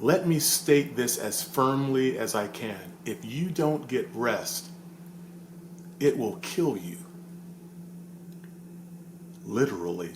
Let me state this as firmly as I can. If you don't get rest, it will kill you. Literally.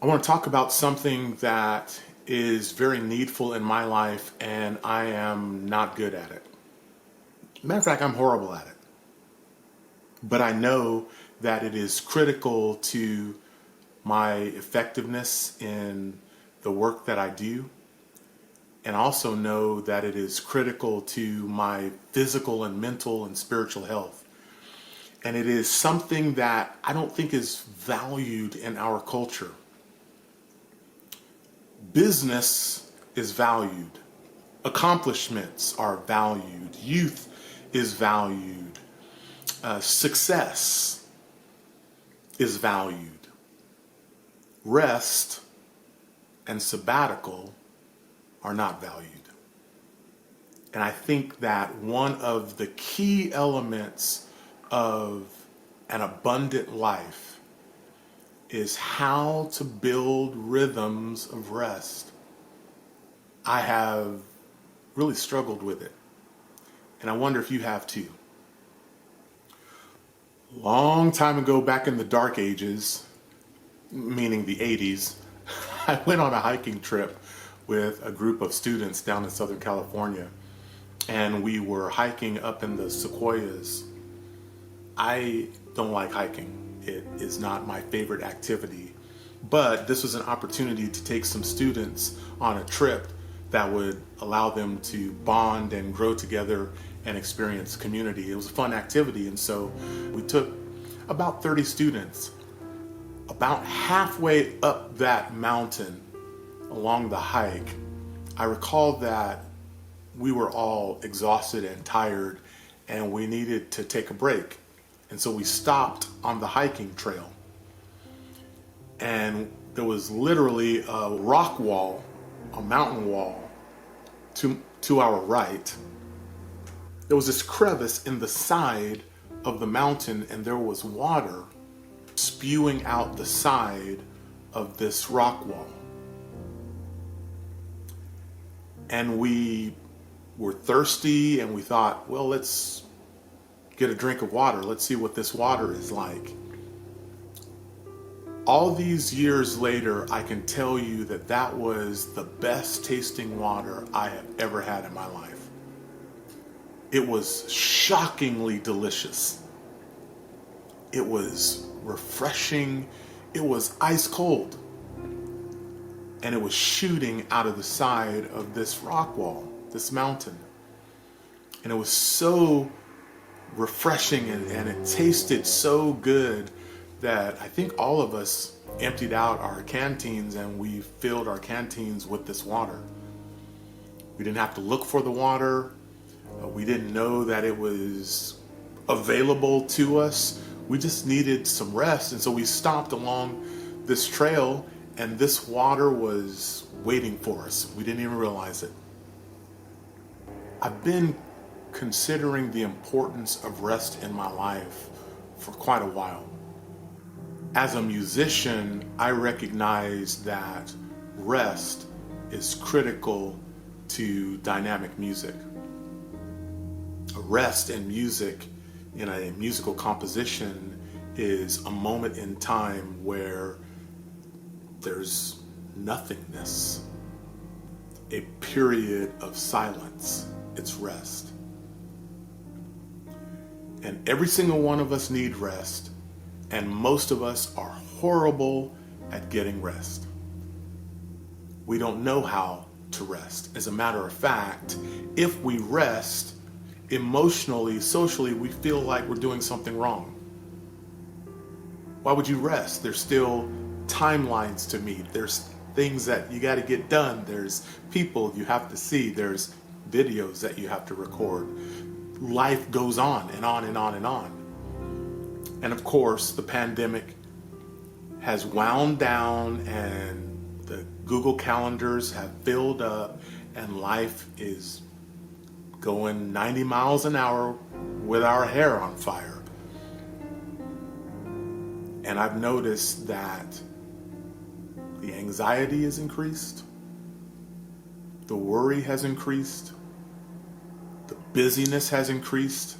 I want to talk about something that is very needful in my life, and I am not good at it. Matter of fact, I'm horrible at it. But I know that it is critical to my effectiveness in the work that I do. And I also know that it is critical to my physical and mental and spiritual health. And it is something that I don't think is valued in our culture. Business is valued. Accomplishments are valued. Youth is valued. Success is valued. Rest and sabbatical are not valued. And I think that one of the key elements of an abundant life is how to build rhythms of rest. I have really struggled with it, and I wonder if you have too. Long time ago, back in the dark ages, meaning the 80s, I went on a hiking trip with a group of students down in Southern California, and we were hiking up in the sequoias. I don't like hiking. It is not my favorite activity, but this was an opportunity to take some students on a trip that would allow them to bond and grow together and experience community. It was a fun activity, and so we took about 30 students. About halfway up that mountain along the hike, I recall that we were all exhausted and tired, and we needed to take a break. And so we stopped on the hiking trail, and there was literally a rock wall, a mountain wall to our right. There was this crevice in the side of the mountain, and there was water spewing out the side of this rock wall. And we were thirsty, and we thought, well, let's get a drink of water. Let's see what this water is like. All these years later, I can tell you that that was the best tasting water I have ever had in my life. It was shockingly delicious. It was refreshing. It was ice cold. And it was shooting out of the side of this rock wall, this mountain. And it was so refreshing, and it tasted so good that I think all of us emptied out our canteens, and we filled our canteens with this water. We didn't have to look for the water. We didn't know that it was available to us. We just needed some rest, and so we stopped along this trail, and this water was waiting for us. We didn't even realize it. I've been considering the importance of rest in my life for quite a while. As a musician, I recognize that rest is critical to dynamic music. A rest in music, in a musical composition, is a moment in time where there's nothingness, a period of silence. It's rest. And every single one of us need rest, and most of us are horrible at getting rest. We don't know how to rest. As a matter of fact, if we rest, emotionally, socially, we feel like we're doing something wrong. Why would you rest? There's still timelines to meet. There's things that you got to get done. There's people you have to see. There's videos that you have to record. Life goes on and on and on and on. And of course, the pandemic has wound down and the Google calendars have filled up and life is going 90 miles an hour with our hair on fire. And I've noticed that the anxiety has increased, the worry has increased, the busyness has increased,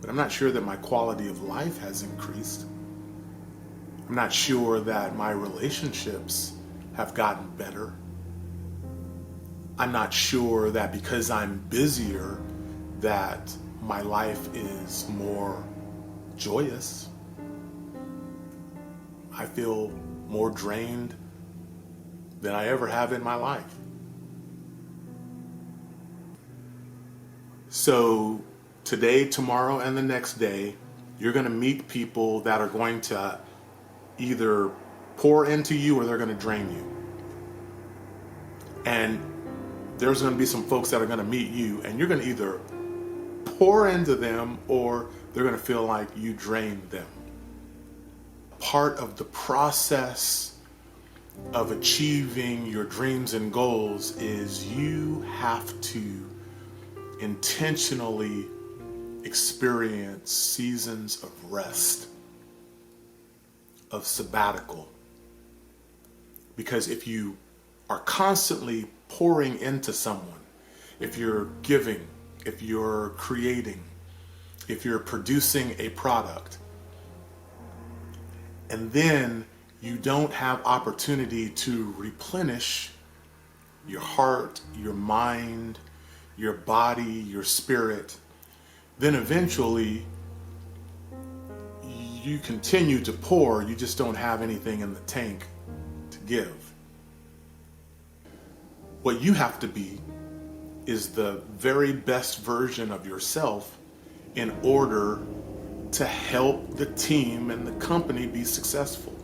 but I'm not sure that my quality of life has increased. I'm not sure that my relationships have gotten better. I'm not sure that because I'm busier that my life is more joyous. I feel more drained than I ever have in my life. So today, tomorrow, and the next day, you're going to meet people that are going to either pour into you or they're going to drain you. And there's going to be some folks that are going to meet you and you're going to either pour into them or they're going to feel like you drained them. Part of the process of achieving your dreams and goals is you have to intentionally experience seasons of rest, of sabbatical. Because if you are constantly pouring into someone, if you're giving, if you're creating, if you're producing a product, and then you don't have opportunity to replenish your heart, your mind, your body, your spirit, then eventually you continue to pour, you just don't have anything in the tank to give. What you have to be is the very best version of yourself in order to help the team and the company be successful,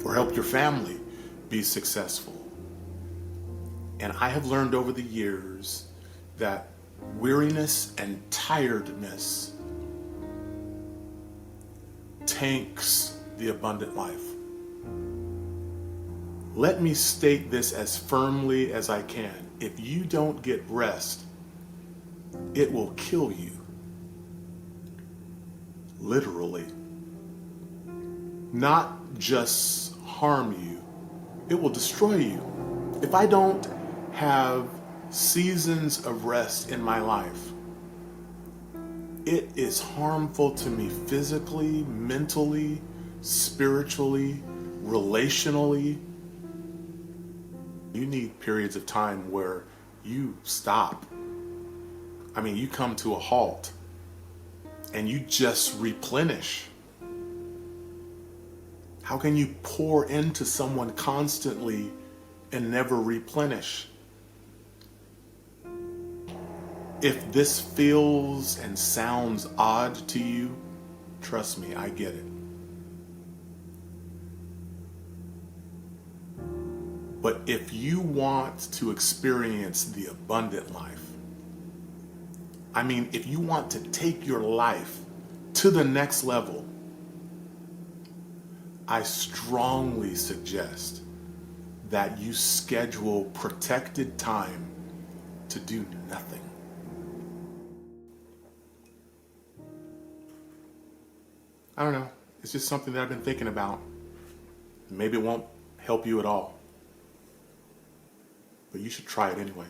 or help your family be successful. And I have learned over the years that weariness and tiredness tanks the abundant life. Let me state this as firmly as I can. If you don't get rest, it will kill you. Literally. Not just harm you, it will destroy you. If I don't have seasons of rest in my life, it is harmful to me physically, mentally, spiritually, relationally. You need periods of time where you stop. I mean, you come to a halt and you just replenish. How can you pour into someone constantly and never replenish? If this feels and sounds odd to you, trust me, I get it. But if you want to experience the abundant life, I mean, if you want to take your life to the next level, I strongly suggest that you schedule protected time to do nothing. I don't know. It's just something that I've been thinking about. Maybe it won't help you at all, but you should try it anyway.